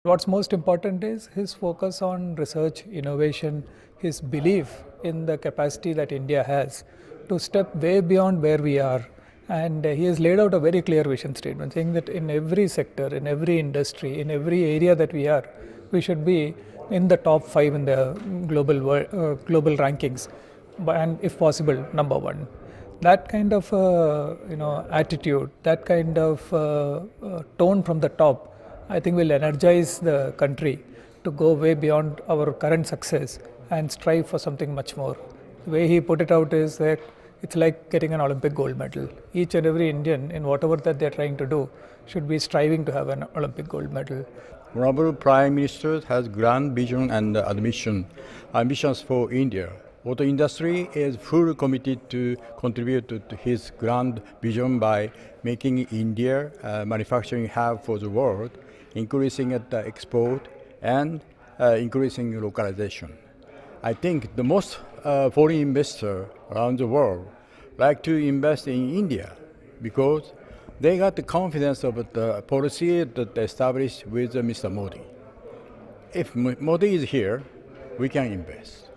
What's most important is his focus on research, innovation, his belief in the capacity that India has to step way beyond where we are. And he has laid out a very clear vision statement saying that in every sector, in every industry, in every area that we are, we should be in the top 5 in the global rankings, and if possible, number 1. That kind of attitude, that kind of tone from the top, I think will energize the country to go way beyond our current success and strive for something much more. The way he put it out is that it's like getting an Olympic gold medal. Each and every Indian, in whatever that they're trying to do, should be striving to have an Olympic gold medal. Honorable Prime Minister has grand vision and ambitions for India. Auto industry is fully committed to contribute to his grand vision by making India a manufacturing hub for the world, increasing the export and increasing localization. I think the most foreign investors around the world like to invest in India because they got the confidence of the policy that they established with Mr. Modi. If Modi is here, we can invest.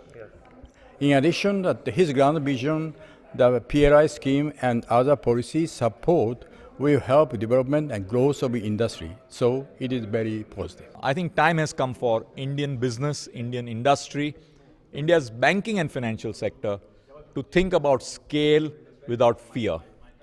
In addition, that his grand vision, the PLI scheme and other policy support will help development and growth of the industry. So it is very positive. I think time has come for Indian business, Indian industry, India's banking and financial sector to think about scale without fear.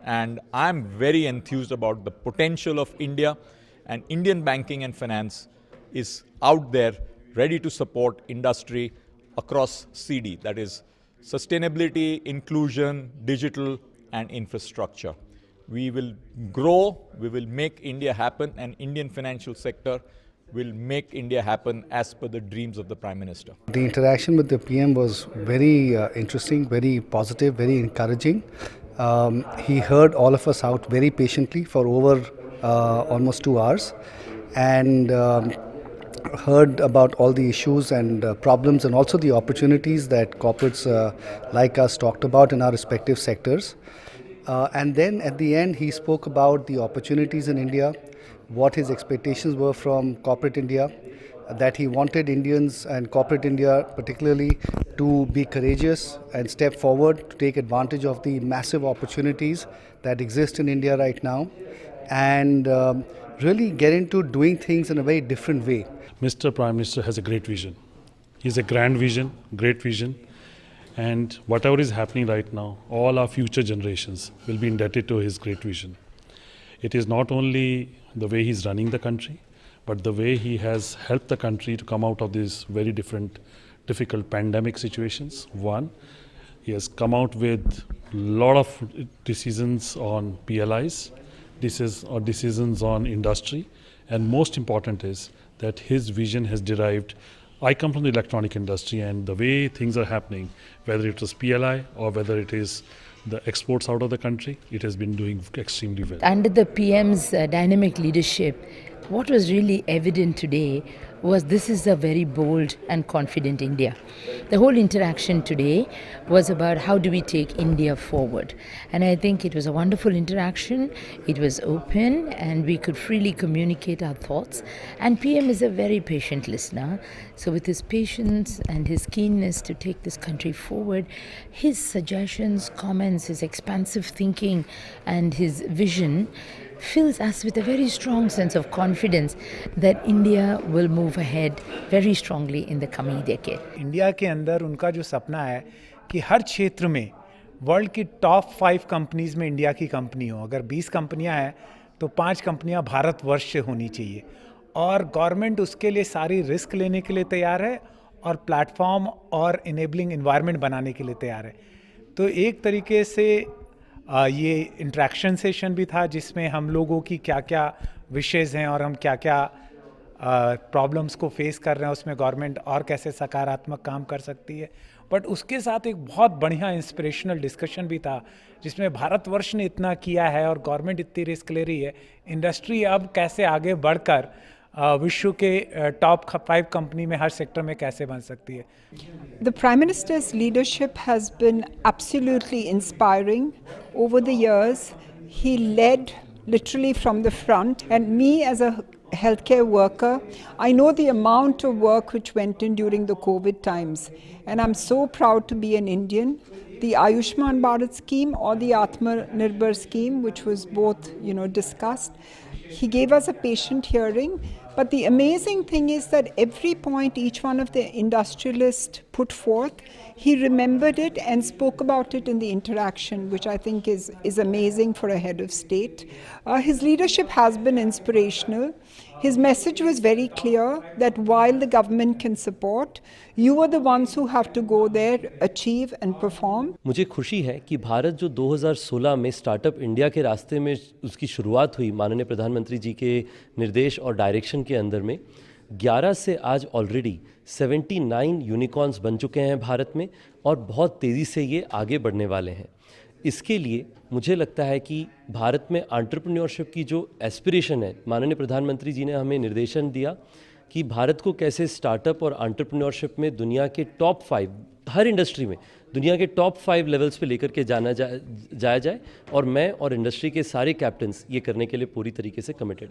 And I'm very enthused about the potential of India, and Indian banking and finance is out there ready to support industry across CD, that is sustainability, inclusion, digital and infrastructure. We will grow, we will make India happen, and Indian financial sector will make India happen as per the dreams of the Prime Minister. The interaction with the PM was very interesting, very positive, very encouraging. He heard all of us out very patiently for over almost 2 hours, and heard about all the issues and problems and also the opportunities that corporates like us talked about in our respective sectors. And then at the end he spoke about the opportunities in India, what his expectations were from corporate India, that he wanted Indians and corporate India particularly to be courageous and step forward to take advantage of the massive opportunities that exist in India right now, and really get into doing things in a very different way. Mr. Prime Minister has a great vision. He has a grand vision, great vision, and whatever is happening right now, all our future generations will be indebted to his great vision. It is not only the way he's running the country, but the way he has helped the country to come out of these very difficult pandemic situations. One, he has come out with a lot of decisions on PLIs, decisions on industry, and most important is that his vision has derived. I come from the electronic industry, and the way things are happening, whether it was PLI or whether it is the exports out of the country, it has been doing extremely well. Under the PM's dynamic leadership, what was really evident today was this is a very bold and confident India. The whole interaction today was about how do we take India forward. And I think it was a wonderful interaction. It was open and we could freely communicate our thoughts. And PM is a very patient listener. So with his patience and his keenness to take this country forward, his suggestions, comments, his expansive thinking and his vision fills us with a very strong sense of confidence that India will move ahead very strongly in the coming decade. India के अंदर उनका जो सपना है कि हर क्षेत्र में world की टॉप 5 कंपनीज में इंडिया की कंपनी हो. अगर 20 कंपनियां हैं तो 5 कंपनियां भारतवर्ष से होनी चाहिए, और गवर्नमेंट उसके लिए सारी रिस्क लेने के लिए तैयार है और प्लेटफॉर्म और इनेबलिंग एनवायरनमेंट बनाने के लिए तैयार है. तो एक तरीके से ये इंटरेक्शन सेशन भी था जिसमें हम लोगों की क्या क्या विशेज़ हैं और हम क्या क्या प्रॉब्लम्स को फेस कर रहे हैं, उसमें गवर्नमेंट और कैसे सकारात्मक काम कर सकती है. बट उसके साथ एक बहुत बढ़िया इंस्पिरेशनल डिस्कशन भी था जिसमें भारतवर्ष ने इतना किया है और गवर्नमेंट इतनी रिस्क ले रही है, इंडस्ट्री अब कैसे आगे बढ़कर विश्व के टॉप 5 कंपनी में हर सेक्टर में कैसे बन सकती है. The Prime Minister's leadership has been absolutely inspiring. Over the years, he led literally from the front, and me as a healthcare worker. I know the amount of work which went in during the COVID times, and I'm so proud to be an Indian. The Ayushman Bharat scheme or the Atmanirbhar scheme, which was both, discussed. He gave us a patient hearing, but the amazing thing is that every point each one of the industrialists put forth, he remembered it and spoke about it in the interaction, which I think is amazing for a head of state. His leadership has been inspirational. His message was very clear that while the government can support, you are the ones who have to go there, achieve and perform. मुझे खुशी है कि भारत जो 2016 में startup India के रास्ते में उसकी शुरुआत हुई माननीय प्रधानमंत्री जी के निर्देश और डायरेक्शन के अंदर में 11 से आज ऑलरेडी 79 यूनिकॉर्न्स बन चुके हैं भारत में और बहुत तेज़ी से ये आगे बढ़ने वाले हैं। इसके लिए मुझे लगता है कि भारत में एंटरप्रेन्योरशिप की जो एस्पिरेशन है, माननीय प्रधानमंत्री जी ने हमें निर्देशन दिया कि भारत को कैसे स्टार्टअप और एंटरप्रेन्योरशिप में दुनिया के टॉप 5, हर इंडस्ट्री में दुनिया के टॉप 5 लेवल्स पे लेकर के जाया जाए और मैं और इंडस्ट्री के सारे कैप्टन्स ये करने के लिए पूरी तरीके से कमिटेड हैं।